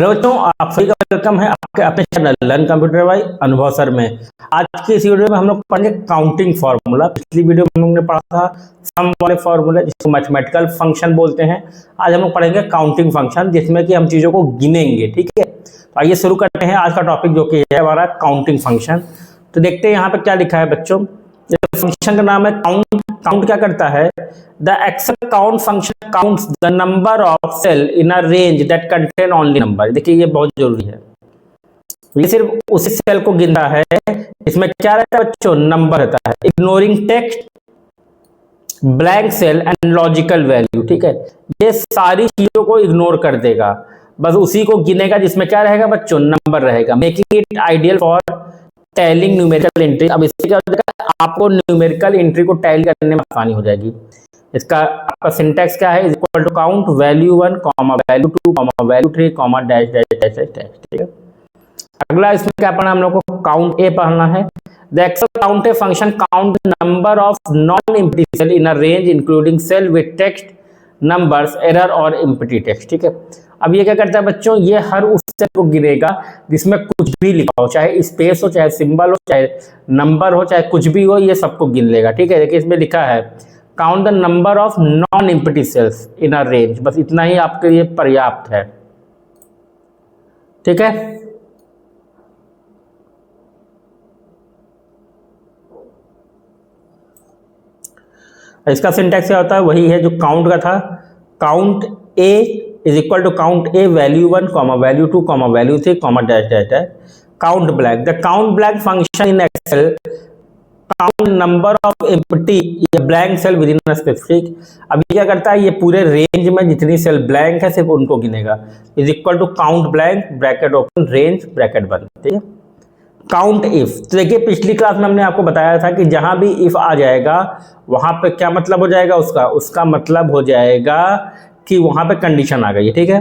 Hello बच्चों, आप सभी का वेलकम है आपके अपने चैनल लर्न कंप्यूटर बाय अनुभव सर में। आज की इस वीडियो में हम लोग पढ़ेंगे काउंटिंग फार्मूला। पिछली वीडियो में हम लोग ने पढ़ा था सम वाले फार्मूला जिसको मैथमेटिकल फंक्शन बोलते हैं। आज हम लोग पढ़ेंगे काउंटिंग फंक्शन जिसमें कि हम चीज़ों को गिनेंगे। ठीक है, तो आइए शुरू करते हैं आज का टॉपिक जो कि है हमारा काउंटिंग फंक्शन। तो देखते हैं यहाँ पे क्या लिखा है बच्चों। फंक्शन का नाम है काउंट। काउंट क्या करता है? The Excel count function counts the number of cell in a range that contain only number. देखिए ये बहुत जरूरी है, ये सिर्फ उसी सेल को गिनता है इसमें क्या रहता है बच्चों, नंबर रहता है। Ignoring text, blank cell and logical value. ठीक है, ये सारी चीजों को इग्नोर कर देगा, बस उसी को गिनेगा जिसमें क्या रहेगा बच्चों, नंबर रहेगा। Making it ideal for टैलिंग numerical entry. अब इससे क्या हो जाएगा, आपको न्यूमेरिकल एंट्री को टैली करने में आसानी हो जाएगी। इसका आपका सिंटैक्स क्या है, equal to count value 1 comma value 2 comma value 3 comma dash dash dash dash dash. ठीक है, अगला इसमें क्या पढ़ना हम लोग को, काउंट ए पढ़ना है। The Excel count A function count number of non empty cell in a range including cell with text, numbers, error और एम्प्टी टेक्स्ट। ठीक है, अब ये क्या करता है बच्चों, ये हर उस सेल को गिनेगा जिसमें कुछ भी लिखा हो, चाहे स्पेस हो, चाहे सिंबल हो, चाहे नंबर हो, चाहे कुछ भी हो, ये सबको गिन लेगा। ठीक है, देखिए इसमें लिखा है count the number of non empty cells in a range. बस इतना ही आपके लिए पर्याप्त है। ठीक है, इसका सिंटैक्स क्या होता है, वही है जो काउंट का था। Count A is equal to count A value 1 comma value 2 comma value 3 comma dash dash dash. Count blank, the count blank function in Excel count number of empty या blank cell within a specific. अब क्या करता है, ये पूरे range में जितनी cell blank है सिर्फ उनको गिनेगा। Is equal to count blank bracket open range bracket बंद। ठीक है, काउंट इफ। तो देखिए पिछली क्लास में हमने आपको बताया था कि जहां भी इफ आ जाएगा वहां पे क्या मतलब हो जाएगा, उसका मतलब हो जाएगा कि वहां पे कंडीशन आ गई है। ठीक है,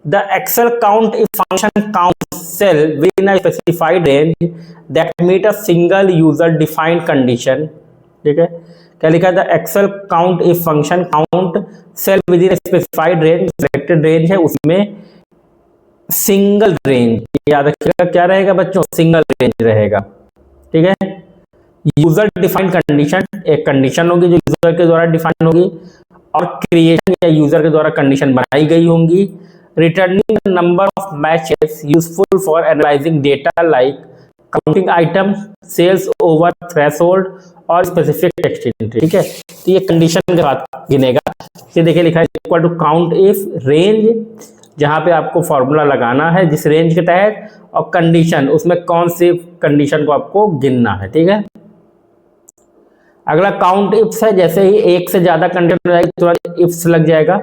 the Excel count if function count cell within a specified range that meet a single user defined condition. ठीक है, क्या लिखा है, the Excel count if function count cell within a specified range, selected range है उसमें single range, याद रखिएगा क्या रहेगा बच्चों, सिंगल रेंज रहेगा। ठीक है, यूजर डिफाइंड कंडीशन, एक कंडीशन होगी जो यूजर के द्वारा डिफाइन होगी और क्रिएशन या यूजर के द्वारा कंडीशन बनाई गई होंगी। Returning number of matches useful for analyzing data like counting item, sales over threshold और स्पेसिफिक टेक्स्ट एंट्री। ठीक है, तो ये कंडीशन के बाद गिनेगा। ये देखिए लिखा है equal to count if range, जहां पे आपको फॉर्मूला लगाना है जिस रेंज के तहत, और कंडीशन उसमें कौन सी कंडीशन को आपको गिनना है। ठीक है, अगला काउंट इफ्स है। जैसे ही एक से ज्यादा कंडीशन रहेगी तुरंत इफ्स लग जाएगा।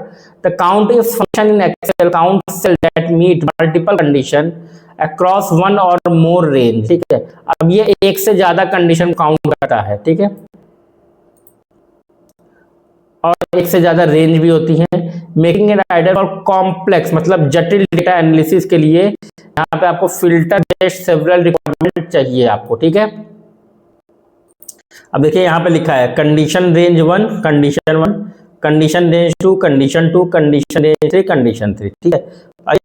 The count if function in Excel count cell that meet multiple condition across one और मोर रेंज। ठीक है, अब ये एक से ज्यादा कंडीशन काउंट करता है। ठीक है, और एक से ज्यादा रेंज भी होती है। Making it ideal for complex, मतलब जटिल डेटा एनालिसिस के लिए यहाँ पे आपको फिल्टर बेस्ड सेवरल रिक्वायरमेंट चाहिए आपको। ठीक है, अब देखिए यहाँ पे लिखा है condition range 1 condition 1, condition range 2 condition 2, condition range 3 condition 3। ठीक है,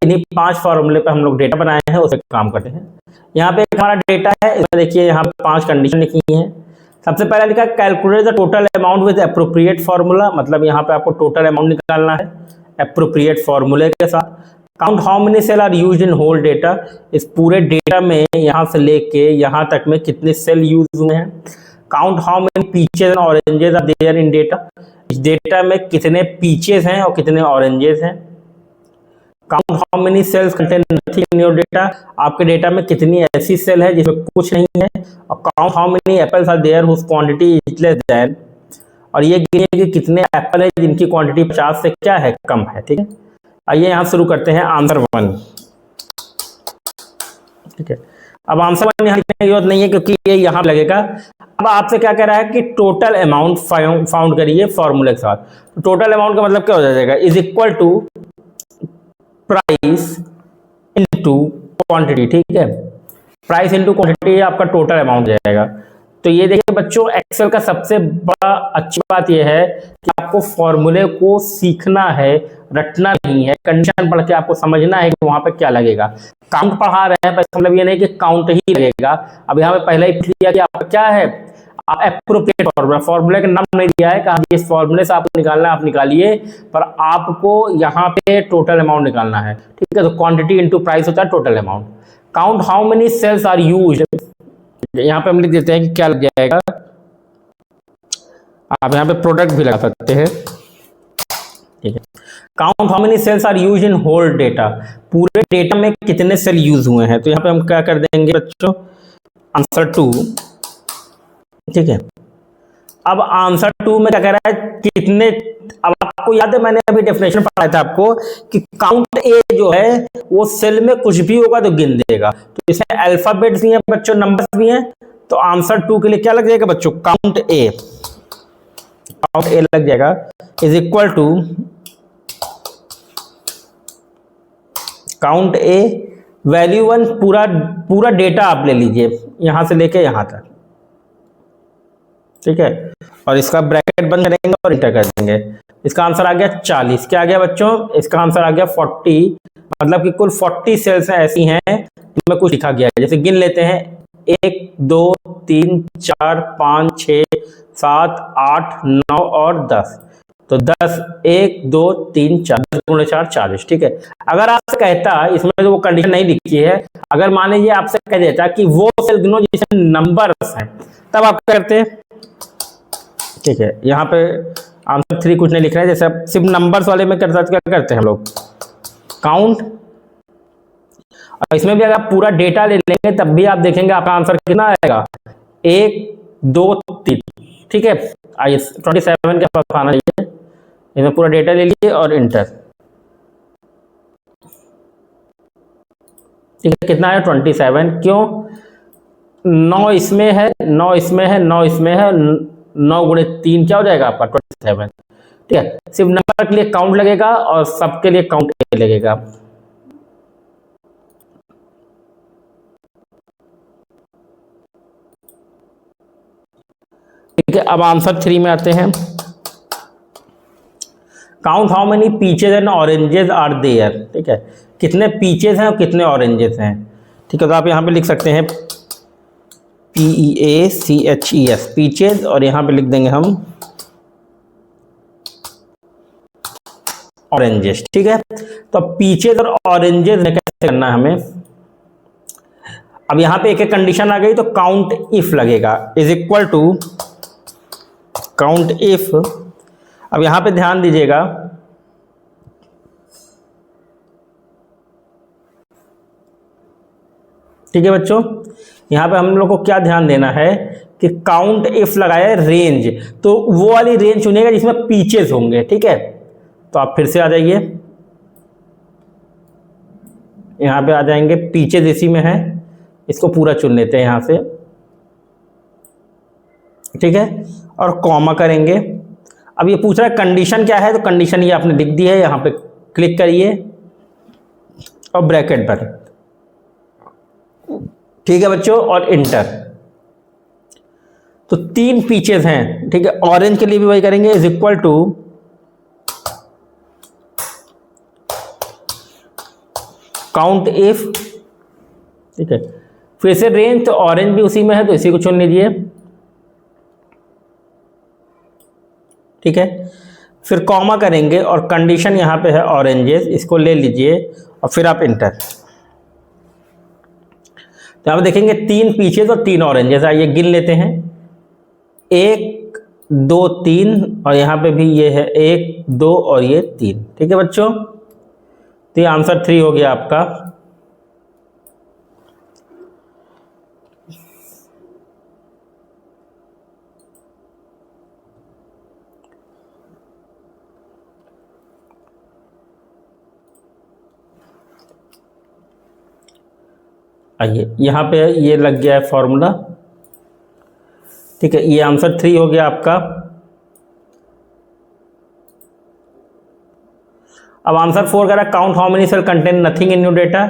इन्हीं 5 फॉर्मूले पे हम लोग डेटा बनाए हैं, उसे काम करते हैं। यहाँ पे हमारा डेटा है, इसमें देखिए यहाँ पे 5 कंडीशन लिखी हैं। सबसे पहला लिखा है calculate the total amount with appropriate formula, मतलब यहाँ पे आपको टोटल अमाउंट निकालना है एप्रोप्रिएट फार्मूले के साथ। Count how many cell are used in whole data, इस पूरे डेटा में यहाँ से लेके यहाँ तक में कितने सेल यूज हुए हैं। Count how many peaches and oranges are there in data, इस डेटा में कितने पीचेस हैं और कितने ऑरेंजेस हैं। Count how many cells contain nothing in your data, आपके डेटा में कितनी ऐसी सेल है जिसमें कुछ नहीं है। और count how many apples are there whose quantity is less than, और ये गिनिए कि कितने एप्पल है जिनकी क्वांटिटी 50 से क्या है, कम है। ठीक है, आइए यहाँ शुरू करते हैं आंसर 1। ठीक है, अब आंसर 1 यहाँ लिखने की जरूरत नहीं है क्योंकि ये यहाँ लगेगा। अब आपसे क्या कह रहा है कि टोटल अमाउंट फाउंड करिए फॉर्मूले के साथ। तो टोटल अमाउंट का मतलब क्या हो जाएगा, is equal to price into quantity. ठीक है, प्राइस इनटू क्वांटिटी आपका टोटल अमाउंट जाएगा। तो ये देखिए बच्चों, एक्सेल का सबसे बड़ा अच्छी बात यह है कि आपको फॉर्मूले को सीखना है, रटना नहीं है, कंडीशन पढ़ के आपको समझना है कि वहां पे क्या लगेगा। काउंट पढ़ा रहे हैं पर मतलब ये नहीं कि काउंट ही लगेगा। अब यहाँ पे पहले ही पूछ लिया कि आपका क्या है, आप एप्रोप्रिएट फॉर्मूला, फॉर्मूले का नाम नहीं दिया है, कहा इस फॉर्मूले से आपको निकालना है, आप निकालिए, पर आपको यहाँ पे टोटल अमाउंट निकालना है। ठीक है, तो क्वांटिटी इनटू प्राइस होता है total amount. Count how many cells are used, यहाँ पे हम लिख देते हैं कि क्या लग जाएगा। आप यहाँ पे प्रोडक्ट भी लगा सकते हैं। ठीक है, count how many cells are used in whole data, पूरे डेटा में कितने सेल यूज हुए हैं। तो यहाँ पे हम क्या कर देंगे बच्चों, आंसर 2। ठीक है, अब आंसर 2 में क्या कह रहा है, कितने, अब आपको याद है मैंने अभी डेफिनेशन पढ़ाया था आपको कि काउंट ए जो है वो सेल में कुछ भी होगा तो गिन देगा। तो इसमें अल्फाबेट्स भी हैं बच्चों, नंबर्स भी हैं, तो आंसर 2 के लिए क्या लग जाएगा बच्चों, काउंट ए। काउंट ए लग जाएगा is equal to count A value 1, पूरा डेटा आप ले लीजिए यहां से लेके यहां तक। ठीक है, और इसका ब्रैकेट बंद करेंगे और इंटर कर देंगे। इसका आंसर आ गया 40। क्या आ गया बच्चों, इसका आंसर आ गया 40, मतलब कि कुल 40 सेल्स ऐसी हैं जिनमें कुछ लिखा गया है। जैसे गिन लेते हैं, 1 2 3 4 5 6 7 8 9 और 10। तो 10 1 2 3 4, 10 गुणे 4 40। ठीक है, अगर आपसे कहता, इसमें तो वो कंडीशन नहीं लिखी है, अगर मान लीजिए आपसे कह देता कि वो सेल गिनो जिसमें नंबर्स हैं, तब आप क्या करते हैं। ठीक है, यहाँ पे आंसर 3 कुछ नहीं लिख रहे हैं, जैसे सिर्फ नंबर्स वाले में क्या करते हैं हम लोग, काउंट। और इसमें भी अगर आप पूरा डेटा ले लेंगे तब भी आप देखेंगे आपका आंसर कितना आएगा, 1 2 3। ठीक है, आइए 27 के पास आना चाहिए, इसमें पूरा डेटा ले लीजिए और इंटर। ठीक है, कितना है 27, क्यों, 9 इसमें है, 9 इसमें है, 9 इसमें है, 9 गुणे 3 क्या हो जाएगा आपका 27। ठीक है, सिर्फ नंबर के लिए काउंट लगेगा और सबके लिए काउंट ए लगेगा। ठीक है, अब आंसर 3 में आते हैं। Count how many peaches and oranges are there. ठीक है, कितने पीचेज हैं और कितने ऑरेंजेस हैं। ठीक है, तो आप यहाँ पे लिख सकते हैं PEACHES, पीचेज, और यहाँ पे लिख देंगे हम ऑरेंजेस। ठीक है, तो पीचेज और ऑरेंजेस कैसे करना है हमें। अब यहाँ पे एक कंडीशन आ गई, तो काउंट इफ लगेगा is equal to count if. अब यहाँ पे ध्यान दीजिएगा, ठीक है बच्चों, यहाँ पे हम लोग को क्या ध्यान देना है कि काउंट इफ लगाया रेंज, तो वो वाली रेंज चुनेगा जिसमें पीचेस होंगे। ठीक है, तो आप फिर से आ जाइए, यहाँ पे आ जाएंगे, पीचेस इसी में है, इसको पूरा चुन लेते हैं यहाँ से। ठीक है, और कॉमा करेंगे। अब ये पूछ रहा है कंडीशन क्या है, तो कंडीशन ये आपने लिख दी है, यहाँ पे क्लिक करिए और ब्रैकेट पर। ठीक है बच्चों, और इंटर। तो 3 पीचेस हैं। ठीक है, ऑरेंज के लिए भी वही करेंगे, is equal to count if. ठीक है, फिर से रेंज, तो ऑरेंज भी उसी में है तो इसी को चुन लीजिए। ठीक है, फिर कॉमा करेंगे और कंडीशन यहां पे है ऑरेंजेस, इसको ले लीजिए और फिर आप इंटर। तो आप देखेंगे 3 पीचेस और 3 ऑरेंजेस। आइए गिन लेते हैं, 1 2 3, और यहां पे भी ये है 1 2 और ये 3। ठीक है बच्चों, तो ये आंसर 3 हो गया आपका। आइए यहाँ पे ये लग गया है फॉर्मूला। ठीक है, ये आंसर 3 हो गया आपका। अब आंसर 4 कह रहा है count how many cell contain nothing in your data.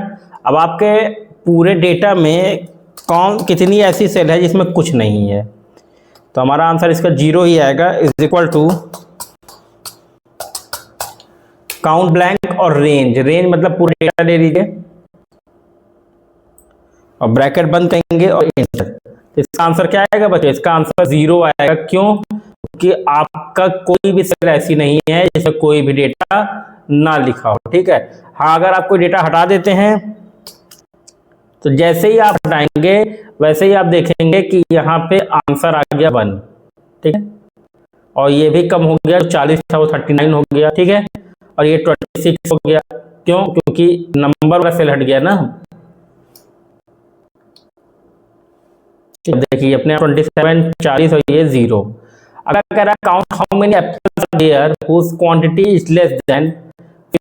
अब आपके पूरे डेटा में कितनी ऐसी सेल है जिसमें कुछ नहीं है। तो हमारा आंसर इसका 0 ही आएगा, is equal to count blank और रेंज। रेंज मतलब पूरे डेटा ले लीजिए और ब्रैकेट बंद करेंगे और इंटर। इसका आंसर क्या आएगा बच्चों? इसका आंसर 0 आएगा। क्यों? कि आपका कोई भी सेल ऐसी नहीं है जिसमें कोई भी डेटा ना लिखा हो। ठीक है, हाँ अगर आप कोई डेटा हटा देते हैं तो जैसे ही आप हटाएंगे वैसे ही आप देखेंगे कि यहाँ पे आंसर आ गया 1। ठीक है, और ये भी कम हो गया, 40 था वो 39 हो गया। ठीक है, और ये 26 हो गया। क्यों? क्योंकि नंबर वाला सेल हट गया ना। देखिए अपने 27, 40 और ये 0। अगर कह रहा है count how many apples are there whose quantity is less than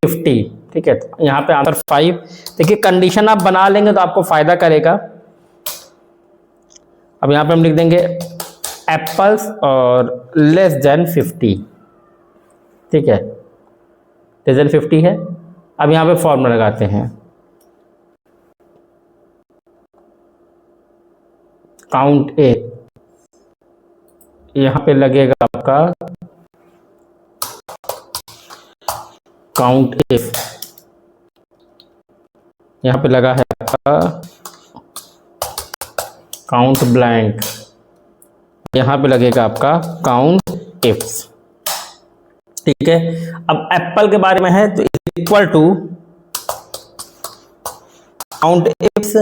50। ठीक है, तो यहाँ पे आंसर 5। देखिए कंडीशन आप बना लेंगे तो आपको फायदा करेगा। अब यहाँ पे हम लिख देंगे एप्पल्स और लेस देन 50। ठीक है, लेस देन 50 है। अब यहाँ पे फॉर्मूला लगाते हैं, काउंट ए, यहाँ पे लगेगा आपका काउंट इफ, यहाँ पे लगा है आपका काउंट ब्लैंक, यहाँ पे लगेगा आपका काउंट इफ्स। ठीक है, अब एप्पल के बारे में है तो equal to count ifs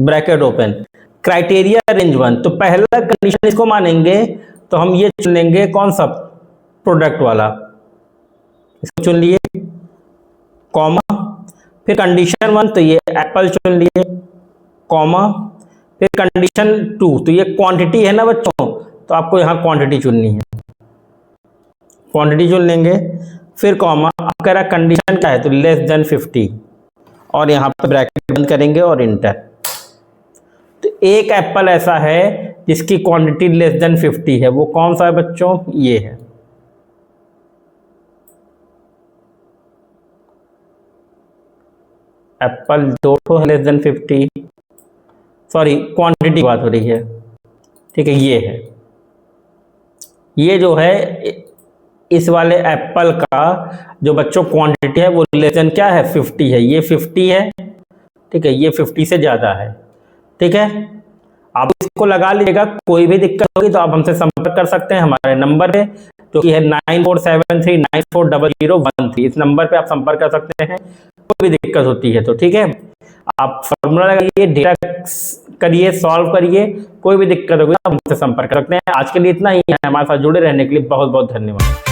bracket open criteria range 1। तो पहला कंडीशन इसको मानेंगे तो हम ये चुन लेंगे कौन सा, प्रोडक्ट वाला, इसको चुन लिए, कॉमा, फिर कंडीशन 1 तो ये एप्पल चुन लिए, कॉमा, फिर कंडीशन 2 तो ये क्वांटिटी है ना बच्चों, तो आपको यहाँ क्वांटिटी चुननी है, क्वांटिटी चुन लेंगे, फिर कॉमा। आप कह रहा कंडीशन क्या है तो लेस देन 50 और यहाँ पर ब्रैकेट बंद करेंगे और इंटर। तो एक एप्पल ऐसा है जिसकी क्वांटिटी लेस देन 50 है, वो कौन सा है बच्चों? ये है। एप्पल 2 है लेस देन 50, सॉरी क्वांटिटी की बात हो रही है। ठीक है, ये है, ये जो है इस वाले एप्पल का जो बच्चों क्वांटिटी है वो लेस देन क्या है, 50 है। ये 50 है। ठीक है, ये 50 से ज़्यादा है। ठीक है, आप इसको लगा लीजिएगा। कोई भी दिक्कत होगी तो आप हमसे संपर्क कर सकते हैं हमारे नंबर पे जो कि है 9473940013। इस नंबर पे आप संपर्क कर सकते हैं, कोई भी दिक्कत होती है तो। ठीक है, आप फॉर्मूला लगाइए, डेटा करिए, सॉल्व करिए, कोई भी दिक्कत होगी आप हमसे संपर्क कर सकते हैं। आज के लिए इतना ही है। हमारे साथ जुड़े रहने के लिए बहुत बहुत धन्यवाद।